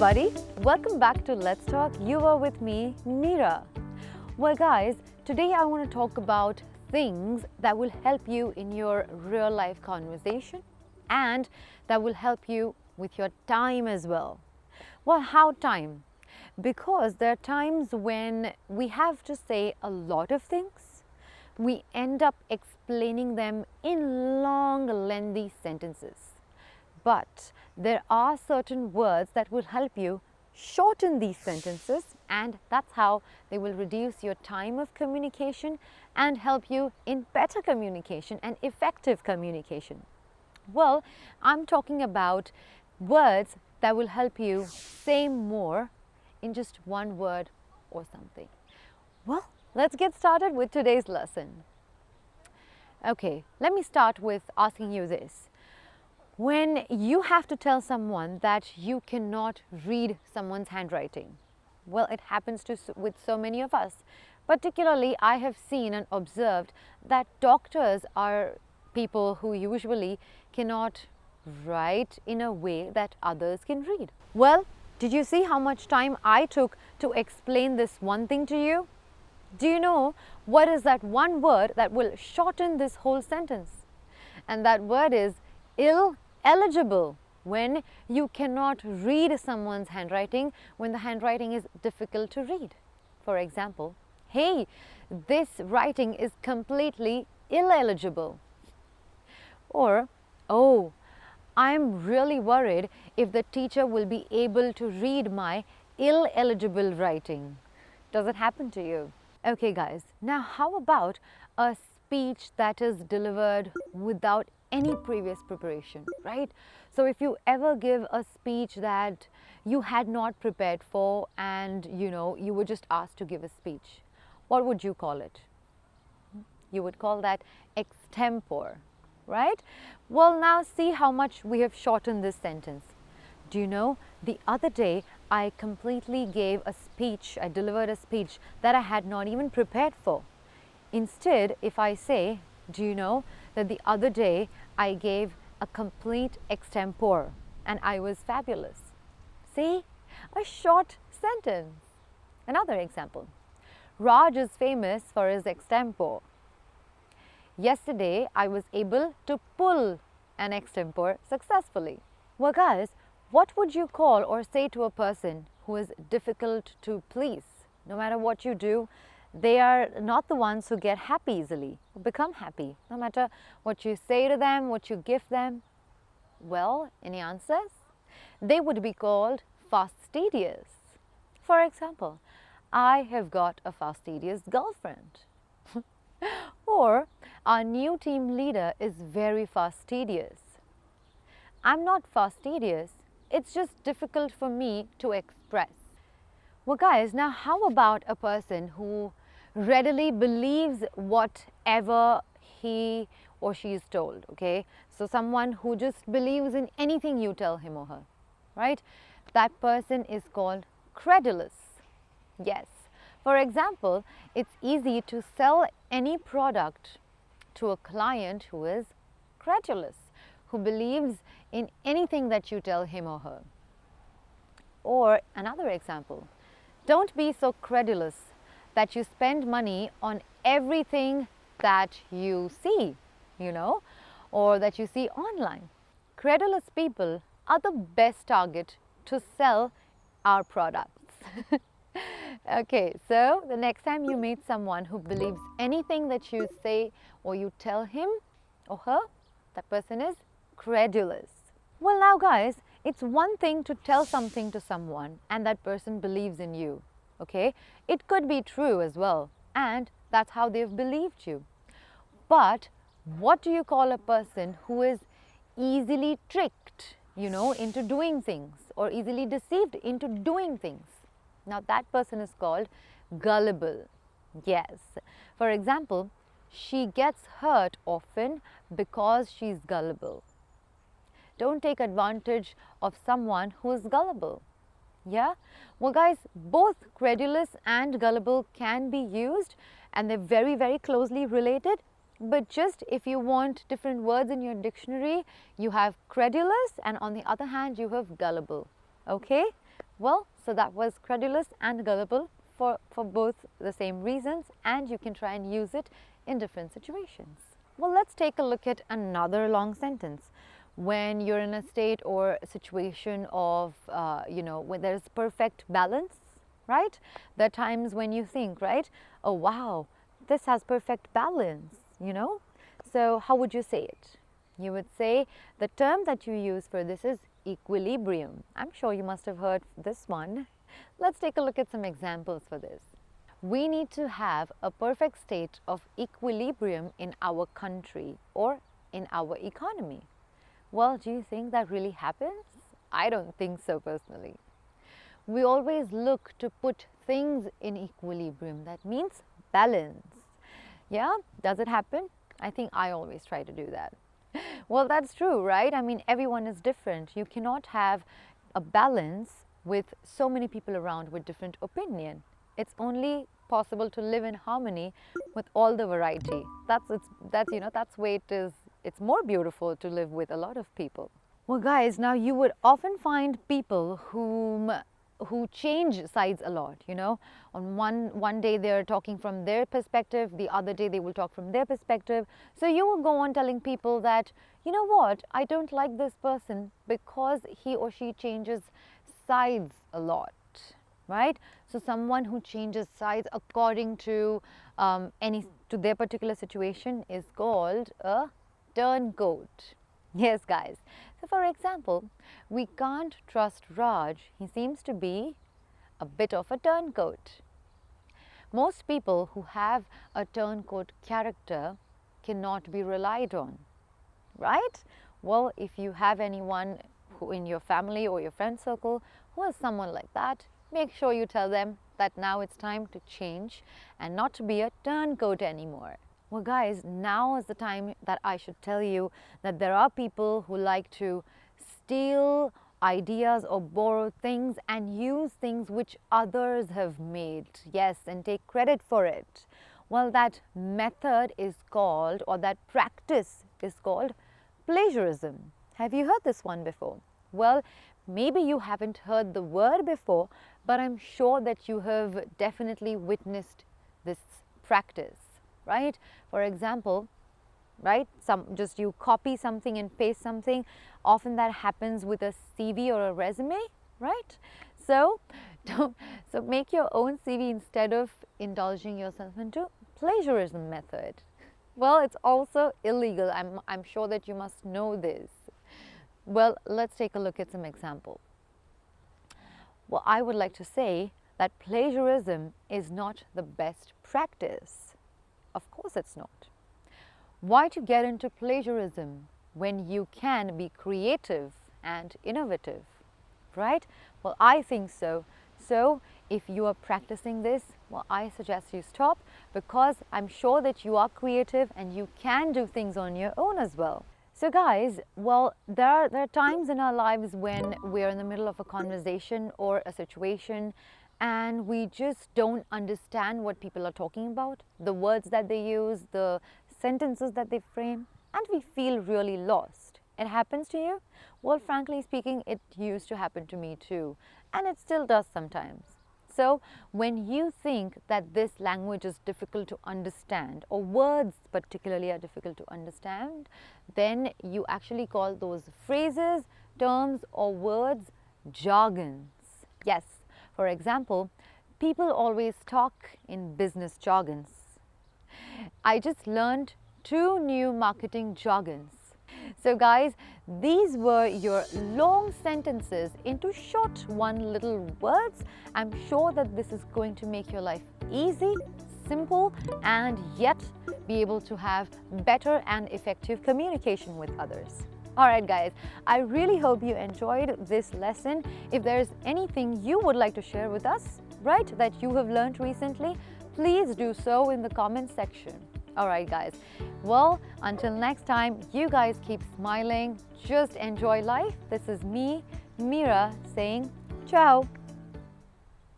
everybody, welcome back to Let's Talk. You are with me, Neera. Well guys, today I want to talk about things that will help you in your real life conversation and that will help you with your time as well. Well, how time? Because there are times when we have to say a lot of things. We end up explaining them in long, lengthy sentences. But there are certain words that will help you shorten these sentences, and that's how they will reduce your time of communication and help you in better communication and effective communication. Well, I'm talking about words that will help you say more in just one word or something. Well, let's get started with today's lesson. Okay, let me start with asking you this. When you have to tell someone that you cannot read someone's handwriting, well, it happens with so many of us. Particularly, I have seen and observed that doctors are people who usually cannot write in a way that others can read. Well, did you see how much time I took to explain this one thing to you? Do you know what is that one word that will shorten this whole sentence? And that word is eligible. When you cannot read someone's handwriting, when the handwriting is difficult to read. For example, hey, this writing is completely illegible. Or, oh, I'm really worried if the teacher will be able to read my illegible writing. Does it happen to you? Okay guys, now how about a speech that is delivered without any previous preparation, right? So if you ever give a speech that you had not prepared for and you were just asked to give a speech, what would you call it? You would call that extempore, right? Well, now see how much we have shortened this sentence. Do you know, the other day I completely gave a speech, I delivered a speech that I had not even prepared for. Instead, if I say, do you know that the other day I gave a complete extempore and I was fabulous? See, a short sentence. Another example. Raj is famous for his extempore. Yesterday, I was able to pull an extempore successfully. Well guys, what would you call or say to a person who is difficult to please? No matter what you do, they are not the ones who get happy easily, who become happy, no matter what you say to them, what you give them. Well, any answers? They would be called fastidious. For example, I have got a fastidious girlfriend. Or, our new team leader is very fastidious. I'm not fastidious, it's just difficult for me to express. Well guys, now how about a person who readily believes whatever he or she is told, okay? So someone who just believes in anything you tell him or her, right? That person is called credulous. Yes. For example, it's easy to sell any product to a client who is credulous, who believes in anything that you tell him or her. Or another example, don't be so credulous that you spend money on everything that you see, or that you see online. Credulous people are the best target to sell our products. Okay, so the next time you meet someone who believes anything that you say or you tell him or her, that person is credulous. Well now guys, it's one thing to tell something to someone and that person believes in you, okay? It could be true as well, and that's how they've believed you. But what do you call a person who is easily tricked, into doing things, or easily deceived into doing things? Now that person is called gullible. Yes. For example, she gets hurt often because she's gullible. Don't take advantage of someone who is gullible. Yeah? Well guys, both credulous and gullible can be used, and they're very, very closely related. But just if you want different words in your dictionary, you have credulous and on the other hand you have gullible. Okay? Well, so that was credulous and gullible for both the same reasons, and you can try and use it in different situations. Well, let's take a look at another long sentence. When you're in a state or a situation of, when there's perfect balance, right? There are times when you think, right, oh wow, this has perfect balance, So how would you say it? You would say the term that you use for this is equilibrium. I'm sure you must have heard this one. Let's take a look at some examples for this. We need to have a perfect state of equilibrium in our country or in our economy. Well, do you think that really happens? I don't think so personally. We always look to put things in equilibrium. That means balance. Yeah, does it happen? I think I always try to do that. Well, that's true, right? I mean, everyone is different. You cannot have a balance with so many people around with different opinion. It's only possible to live in harmony with all the variety. That's why it is. It's more beautiful to live with a lot of people. Well, guys, now you would often find people who change sides a lot, On one day they're talking from their perspective, the other day they will talk from their perspective. So you will go on telling people that, you know what, I don't like this person because he or she changes sides a lot, right? So someone who changes sides according to their particular situation is called a turncoat. Yes, guys. So for example, we can't trust Raj. He seems to be a bit of a turncoat. Most people who have a turncoat character cannot be relied on, right? Well, if you have anyone who in your family or your friend circle who is someone like that, make sure you tell them that now it's time to change and not to be a turncoat anymore. Well, guys, now is the time that I should tell you that there are people who like to steal ideas or borrow things and use things which others have made. Yes, and take credit for it. Well, that method is called, or that practice is called plagiarism. Have you heard this one before? Well, maybe you haven't heard the word before, but I'm sure that you have definitely witnessed this practice. Right? For example, right? Just you copy something and paste something. Often that happens with a CV or a resume, right? So make your own CV instead of indulging yourself into plagiarism method. Well, it's also illegal. I'm sure that you must know this. Well, let's take a look at some example. Well, I would like to say that plagiarism is not the best practice. Of course it's not. Why to get into plagiarism when you can be creative and innovative, right? Well, I think so. So if you are practicing this, well, I suggest you stop, because I'm sure that you are creative and you can do things on your own as well. So guys, well, there are times in our lives when we're in the middle of a conversation or a situation and we just don't understand what people are talking about, the words that they use, the sentences that they frame, and we feel really lost. It happens to you? Well, frankly speaking, it used to happen to me too, and it still does sometimes. So when you think that this language is difficult to understand, or words particularly are difficult to understand, then you actually call those phrases, terms, or words jargons. Yes. For example, people always talk in business jargons. I just learned 2 new marketing jargons. So guys, these were your long sentences into short one little words. I'm sure that this is going to make your life easy, simple, and yet be able to have better and effective communication with others. Alright guys, I really hope you enjoyed this lesson. If there's anything you would like to share with us, right, that you have learned recently, please do so in the comment section. Alright guys, well, until next time, you guys keep smiling, just enjoy life. This is me, Meera, saying ciao.